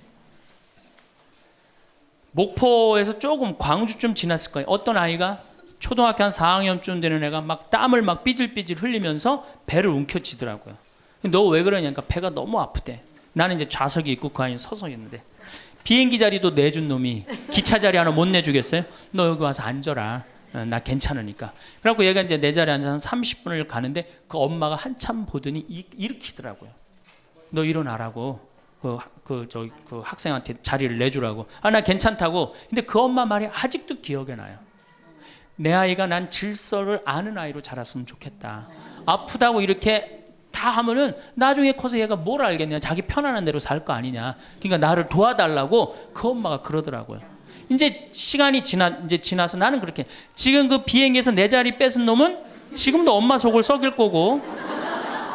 목포에서 조금 광주쯤 지났을 거예요. 어떤 아이가 초등학교 한 4학년쯤 되는 애가 막 땀을 막 삐질삐질 흘리면서 배를 움켜쥐더라고요. 너 왜 그러냐니까 배가 너무 아프대. 나는 이제 좌석이 있고 그 안에 서서 있는데, 비행기 자리도 내준 놈이 기차 자리 하나 못 내주겠어요? 너 여기 와서 앉아라. 나 괜찮으니까. 그래갖고 얘가 이제 내 자리에 앉아서 30분을 가는데 그 엄마가 한참 보더니 일으키더라고요. 너 일어나라고. 그 학생한테 자리를 내주라고. 나 괜찮다고. 근데 그 엄마 말이 아직도 기억에 나요. 내 아이가 난 질서를 아는 아이로 자랐으면 좋겠다. 아프다고 이렇게 다 하면은 나중에 커서 얘가 뭘 알겠냐. 자기 편안한 대로 살 거 아니냐. 그러니까 나를 도와달라고 그 엄마가 그러더라고요. 이제 시간이 지나서 나는 그렇게 지금 그 비행기에서 내 자리 뺏은 놈은 지금도 엄마 속을 썩일 거고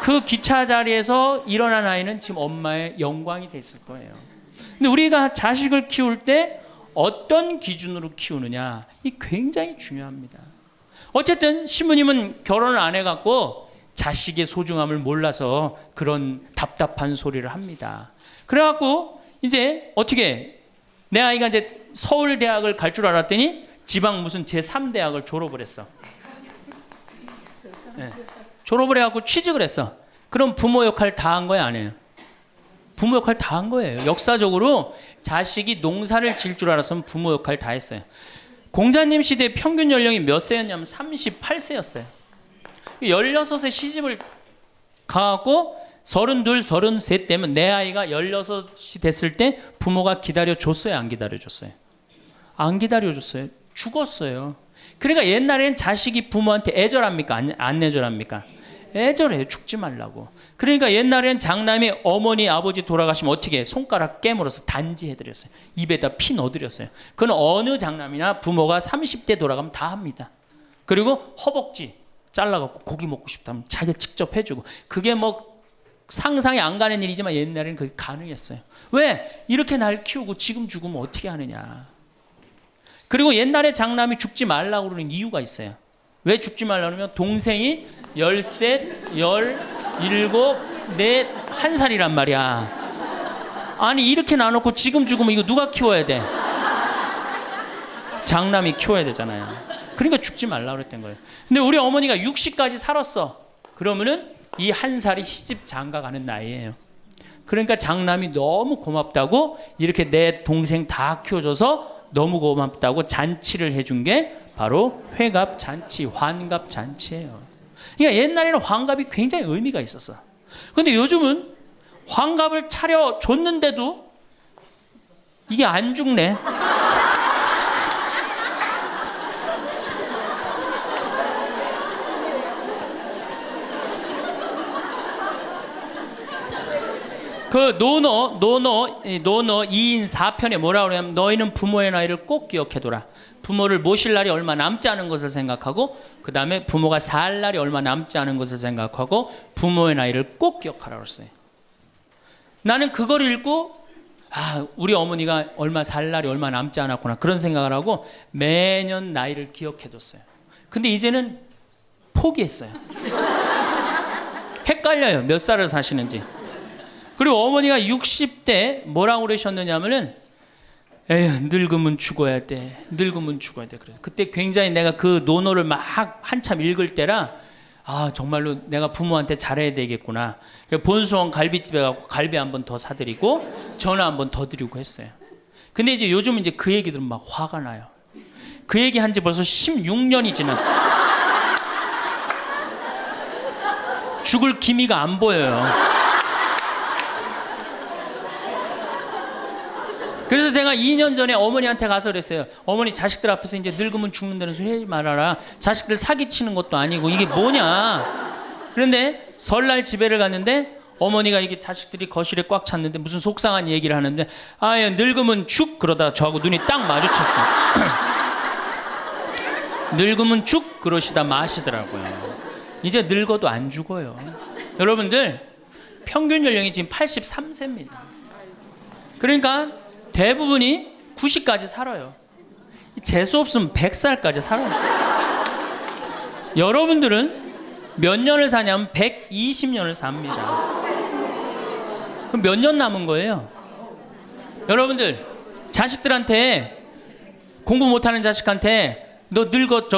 그 기차 자리에서 일어난 아이는 지금 엄마의 영광이 됐을 거예요. 근데 우리가 자식을 키울 때 어떤 기준으로 키우느냐 이 굉장히 중요합니다. 어쨌든 신부님은 결혼을 안 해갖고 자식의 소중함을 몰라서 그런 답답한 소리를 합니다. 그래갖고 이제 어떻게 내 아이가 이제 서울대학을 갈 줄 알았더니 지방 무슨 제3대학을 졸업을 했어. 네. 졸업을 해갖고 취직을 했어. 그럼 부모 역할 다 한 거야, 안 해요? 부모 역할 다 한 거예요. 역사적으로 자식이 농사를 지을 줄 알았으면 부모 역할 다 했어요. 공자님 시대 평균 연령이 몇 세였냐면 38세였어요. 16에 시집을 가갖고 32, 33 때면 내 아이가 16이 됐을 때 부모가 기다려줬어요? 안 기다려줬어요? 안 기다려줬어요. 죽었어요. 그러니까 옛날에는 자식이 부모한테 애절합니까? 안 애절합니까? 애절해요. 죽지 말라고. 그러니까 옛날에는 장남이 어머니 아버지 돌아가시면 어떻게 손가락 깨물어서 단지해드렸어요. 입에다 피 넣어드렸어요. 그건 어느 장남이나 부모가 30대 돌아가면 다 합니다. 그리고 허벅지 잘라갖고 고기 먹고 싶다면 자기가 직접 해주고. 그게 뭐 상상이 안 가는 일이지만 옛날에는 그게 가능했어요. 왜? 이렇게 날 키우고 지금 죽으면 어떻게 하느냐. 그리고 옛날에 장남이 죽지 말라고 그러는 이유가 있어요. 왜 죽지 말라고 그러면 동생이 13, 17, 4, 1살이란 말이야. 아니 이렇게 나눠놓고 지금 죽으면 이거 누가 키워야 돼? 장남이 키워야 되잖아요. 그러니까 죽지 말라고 그랬던 거예요. 근데 우리 어머니가 60까지 살았어. 그러면은 이 1살이 시집 장가 가는 나이예요. 그러니까 장남이 너무 고맙다고 이렇게 내 동생 다 키워줘서 너무 고맙다고 잔치를 해준 게 바로 회갑 잔치, 환갑 잔치예요. 그러니까 옛날에는 환갑이 굉장히 의미가 있었어. 그런데 요즘은 환갑을 차려줬는데도 이게 안 죽네. 그 노노 2인 4편에 뭐라 그러냐면 너희는 부모의 나이를 꼭 기억해둬라. 부모를 모실 날이 얼마 남지 않은 것을 생각하고 그 다음에 부모가 살 날이 얼마 남지 않은 것을 생각하고 부모의 나이를 꼭 기억하라고 했어요. 나는 그걸 읽고 우리 어머니가 살 날이 얼마 남지 않았구나 그런 생각을 하고 매년 나이를 기억해뒀어요. 근데 이제는 포기했어요. 헷갈려요. 몇 살을 사시는지. 그리고 어머니가 60대 뭐라고 그러셨느냐면은 에휴 늙으면 죽어야 돼. 늙으면 죽어야 돼. 그래서 그때 굉장히 내가 그 논어를 막 한참 읽을 때라 정말로 내가 부모한테 잘해야 되겠구나. 본수원 갈비집에 가고 갈비 한 번 더 사드리고 전화 한 번 더 드리고 했어요. 근데 이제 요즘은 이제 그 얘기 들으면 막 화가 나요. 그 얘기 한 지 벌써 16년이 지났어요. 죽을 기미가 안 보여요. 그래서 제가 2년 전에 어머니한테 가서 그랬어요. 어머니 자식들 앞에서 이제 늙으면 죽는다는 소리 하지 말아라. 자식들 사기치는 것도 아니고 이게 뭐냐. 그런데 설날 집에를 갔는데 어머니가 이게 자식들이 거실에 꽉 찼는데 무슨 속상한 얘기를 하는데 늙으면 죽 그러다 저하고 눈이 딱 마주쳤어요. 늙으면 죽 그러시다 마시더라고요. 이제 늙어도 안 죽어요. 여러분들 평균 연령이 지금 83세입니다. 그러니까 대부분이 90까지 살아요. 재수 없으면 100살까지 살아요. 여러분들은 몇 년을 사냐면 120년을 삽니다. 그럼 몇 년 남은 거예요? 여러분들 자식들한테 공부 못하는 자식한테 너 늙어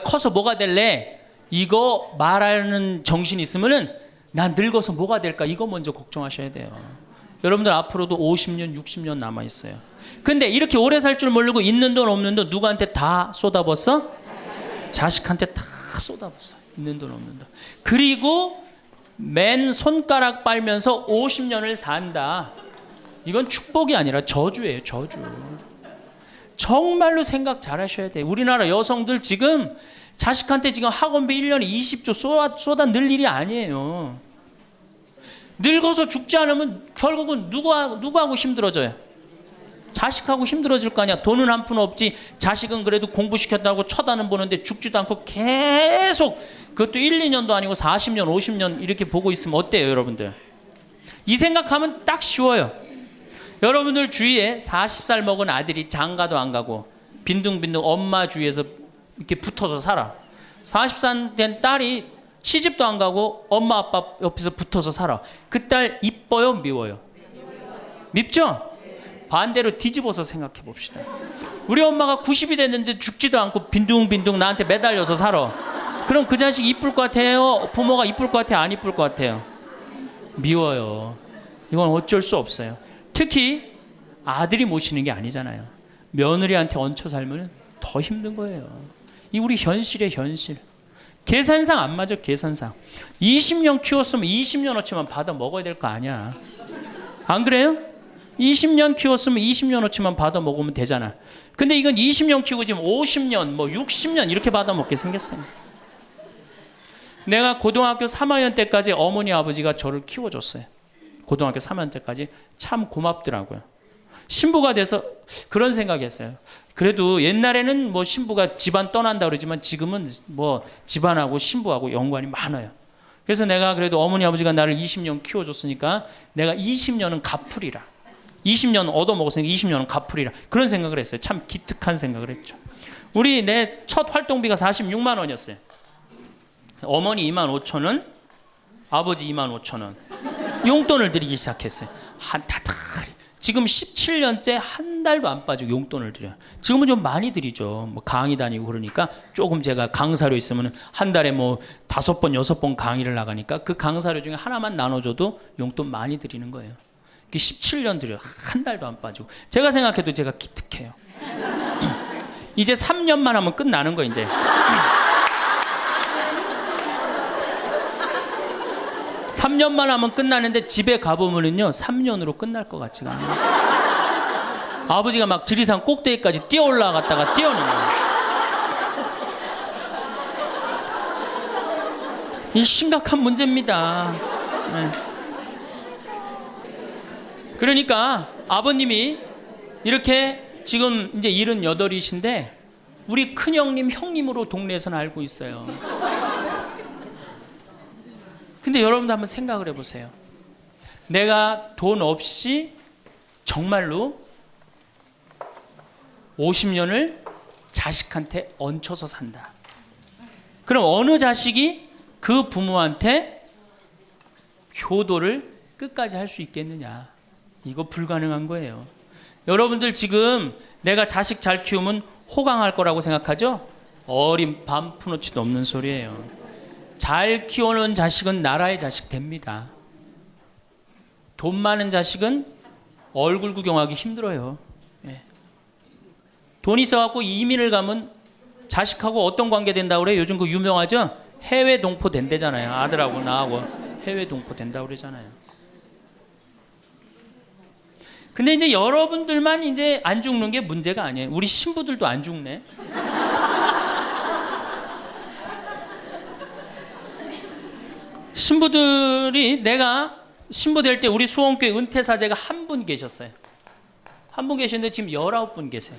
커서 뭐가 될래? 이거 말하는 정신이 있으면은 난 늙어서 뭐가 될까? 이거 먼저 걱정하셔야 돼요. 여러분들 앞으로도 50년, 60년 남아있어요. 근데 이렇게 오래 살 줄 모르고 있는 돈 없는 돈 누구한테 다 쏟아붓어? 자식한테 다 쏟아붓어요. 있는 돈 없는 돈. 그리고 맨 손가락 빨면서 50년을 산다. 이건 축복이 아니라 저주예요. 저주. 정말로 생각 잘 하셔야 돼요. 우리나라 여성들 지금 자식한테 지금 학원비 1년에 20조 쏟아 넣을 일이 아니에요. 늙어서 죽지 않으면 결국은 누구하고 힘들어져요? 자식하고 힘들어질 거 아니야. 돈은 한 푼 없지. 자식은 그래도 공부시켰다고 쳐다는 보는데 죽지도 않고 계속 그것도 1, 2년도 아니고 40년, 50년 이렇게 보고 있으면 어때요, 여러분들? 이 생각하면 딱 쉬워요. 여러분들 주위에 40살 먹은 아들이 장가도 안 가고 빈둥빈둥 엄마 주위에서 이렇게 붙어서 살아. 40살 된 딸이 시집도 안 가고 엄마 아빠 옆에서 붙어서 살아. 그 딸 이뻐요, 미워요? 밉죠? 반대로 뒤집어서 생각해 봅시다. 우리 엄마가 90이 됐는데 죽지도 않고 빈둥빈둥 나한테 매달려서 살아. 그럼 그 자식 이쁠 것 같아요? 부모가 이쁠 것 같아요? 안 이쁠 것 같아요? 미워요. 이건 어쩔 수 없어요. 특히 아들이 모시는 게 아니잖아요. 며느리한테 얹혀 살면 더 힘든 거예요. 이 우리 현실의 현실. 계산상 안 맞아. 계산상 20년 키웠으면 20년어치만 받아 먹어야 될 거 아니야. 안 그래요? 20년 키웠으면 20년어치만 받아 먹으면 되잖아. 근데 이건 20년 키우고 지금 50년 뭐 60년 이렇게 받아 먹게 생겼어요. 내가 고등학교 3학년 때까지 어머니 아버지가 저를 키워줬어요. 고등학교 3학년 때까지 참 고맙더라고요. 신부가 돼서 그런 생각했어요. 그래도 옛날에는 뭐 신부가 집안 떠난다 그러지만 지금은 뭐 집안하고 신부하고 연관이 많아요. 그래서 내가 그래도 어머니 아버지가 나를 20년 키워줬으니까 내가 20년은 갚으리라. 20년 얻어먹었으니까 20년은 갚으리라. 그런 생각을 했어요. 참 기특한 생각을 했죠. 내 첫 활동비가 46만 원이었어요. 어머니 2만 5천 원, 아버지 2만 5천 원. 용돈을 드리기 시작했어요. 한 달. 지금 17년째 한 달도 안 빠지고 용돈을 드려요. 지금은 좀 많이 드리죠. 뭐 강의 다니고 그러니까 조금 제가 강사료 있으면 한 달에 뭐 5번, 6번 강의를 나가니까 그 강사료 중에 하나만 나눠줘도 용돈 많이 드리는 거예요. 17년 드려요. 한 달도 안 빠지고. 제가 생각해도 제가 기특해요. 이제 3년만 하면 끝나는 거예요, 이제. 3년만 하면 끝나는데 집에 가보면은요 3년으로 끝날 것 같지가 않아요. 아버지가 막 지리산 꼭대기까지 뛰어 올라갔다가 뛰어내요. 이 심각한 문제입니다. 네. 그러니까 아버님이 이렇게 지금 이제 78이신데 우리 큰형님 형님으로 동네에서는 알고 있어요. 근데 여러분도 한번 생각을 해보세요. 내가 돈 없이 정말로 50년을 자식한테 얹혀서 산다. 그럼 어느 자식이 그 부모한테 효도를 끝까지 할 수 있겠느냐. 이거 불가능한 거예요. 여러분들 지금 내가 자식 잘 키우면 호강할 거라고 생각하죠? 어린 반푼어치도 없는 소리예요. 잘 키워놓은 자식은 나라의 자식 됩니다. 돈 많은 자식은 얼굴 구경하기 힘들어요. 예. 돈 있어갖고 이민을 가면 자식하고 어떤 관계 된다고 그래요? 요즘 그 유명하죠? 해외 동포 된대잖아요. 아들하고 나하고 해외 동포 된다고 그러잖아요. 근데 이제 여러분들만 이제 안 죽는 게 문제가 아니에요. 우리 신부들도 안 죽네. 신부들이 내가 신부 될 때 우리 수원교회 은퇴사제가 한 분 계셨어요. 한 분 계시는데 지금 19분 계세요.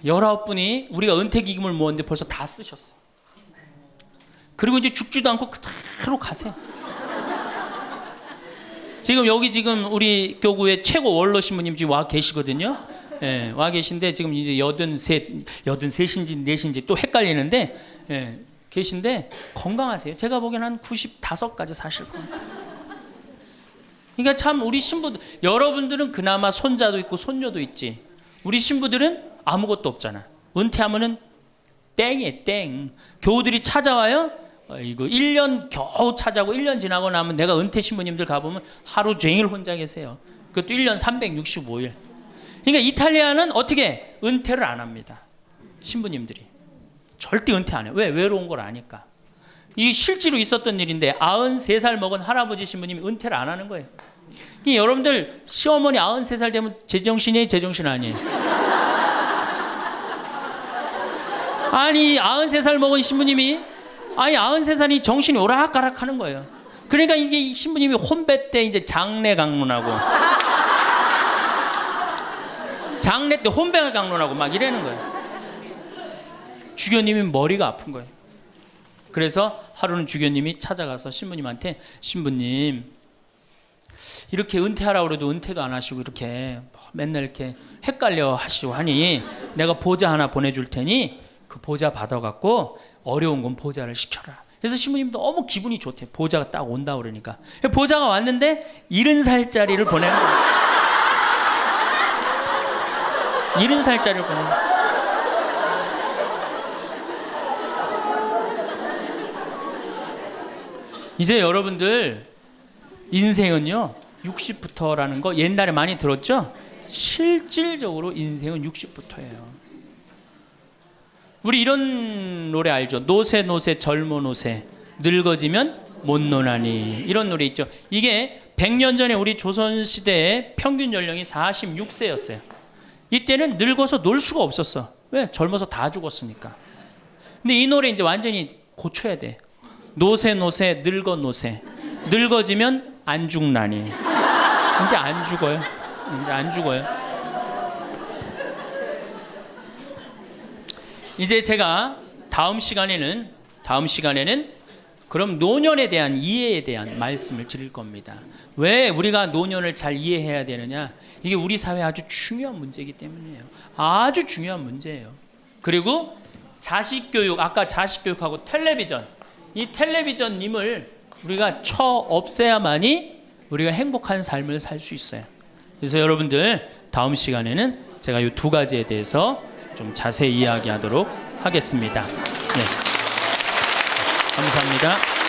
19분이 우리가 은퇴기금을 모았는데 벌써 다 쓰셨어요. 그리고 이제 죽지도 않고 그대로 가세요. 지금 여기 지금 우리 교구의 최고 원로 신부님 지금 와 계시거든요. 예, 와 계신데 지금 이제 83인지 4인지 또 헷갈리는데 예, 계신데 건강하세요. 제가 보기엔 한 95까지 사실 것 같아요. 그러니까 참 우리 신부들, 여러분들은 그나마 손자도 있고 손녀도 있지. 우리 신부들은 아무것도 없잖아. 은퇴하면은 땡이에요, 땡. 교우들이 찾아와요. 이거 1년 겨우 찾아고 1년 지나고 나면 내가 은퇴 신부님들 가보면 하루 종일 혼자 계세요. 그것도 1년 365일. 그러니까 이탈리아는 어떻게 은퇴를 안 합니다. 신부님들이. 절대 은퇴 안 해. 왜? 외로운 걸 아니까. 이 실제로 있었던 일인데 93살 먹은 할아버지 신부님이 은퇴를 안 하는 거예요. 이 여러분들 시어머니 93살 되면 제정신이에요? 제정신 아니에요? 아니 93살 먹은 신부님이 93살이 정신이 오락가락 하는 거예요. 그러니까 이게 이 신부님이 혼배 때 이제 장례 강론하고 장례 때 혼배 강론하고 막 이러는 거예요. 주교님이 머리가 아픈 거예요. 그래서 하루는 주교님이 찾아가서 신부님한테 신부님 이렇게 은퇴하라고 그래도 은퇴도 안 하시고 이렇게 맨날 이렇게 헷갈려 하시고 하니 내가 보자 하나 보내줄 테니 그 보자 받아갖고 어려운 건 보자를 시켜라. 그래서 신부님도 너무 기분이 좋대. 보자가 딱 온다 그러니까. 보자가 왔는데 70살짜리를 보내는 거예요. 70살짜리를 보내는 거예요. 이제 여러분들 인생은요 60부터라는 거 옛날에 많이 들었죠? 실질적으로 인생은 60부터예요. 우리 이런 노래 알죠? 노세 노세 젊어 노세 늙어지면 못 노나니 이런 노래 있죠. 이게 100년 전에 우리 조선시대의 평균 연령이 46세였어요. 이때는 늙어서 놀 수가 없었어. 왜? 젊어서 다 죽었으니까. 근데 이 노래 이제 완전히 고쳐야 돼. 노세 노세 늙어 노세 늙어지면 안 죽나니 이제 안 죽어요. 이제 안 죽어요. 이제 제가 다음 시간에는 그럼 노년에 대한 이해에 대한 말씀을 드릴 겁니다. 왜 우리가 노년을 잘 이해해야 되느냐? 이게 우리 사회에 아주 중요한 문제이기 때문이에요. 아주 중요한 문제예요. 그리고 자식교육, 아까 자식교육하고 텔레비전, 이 텔레비전님을 우리가 쳐 없애야만이 우리가 행복한 삶을 살 수 있어요. 그래서 여러분들 다음 시간에는 제가 이 두 가지에 대해서 좀 자세히 이야기하도록 하겠습니다. 네. 감사합니다.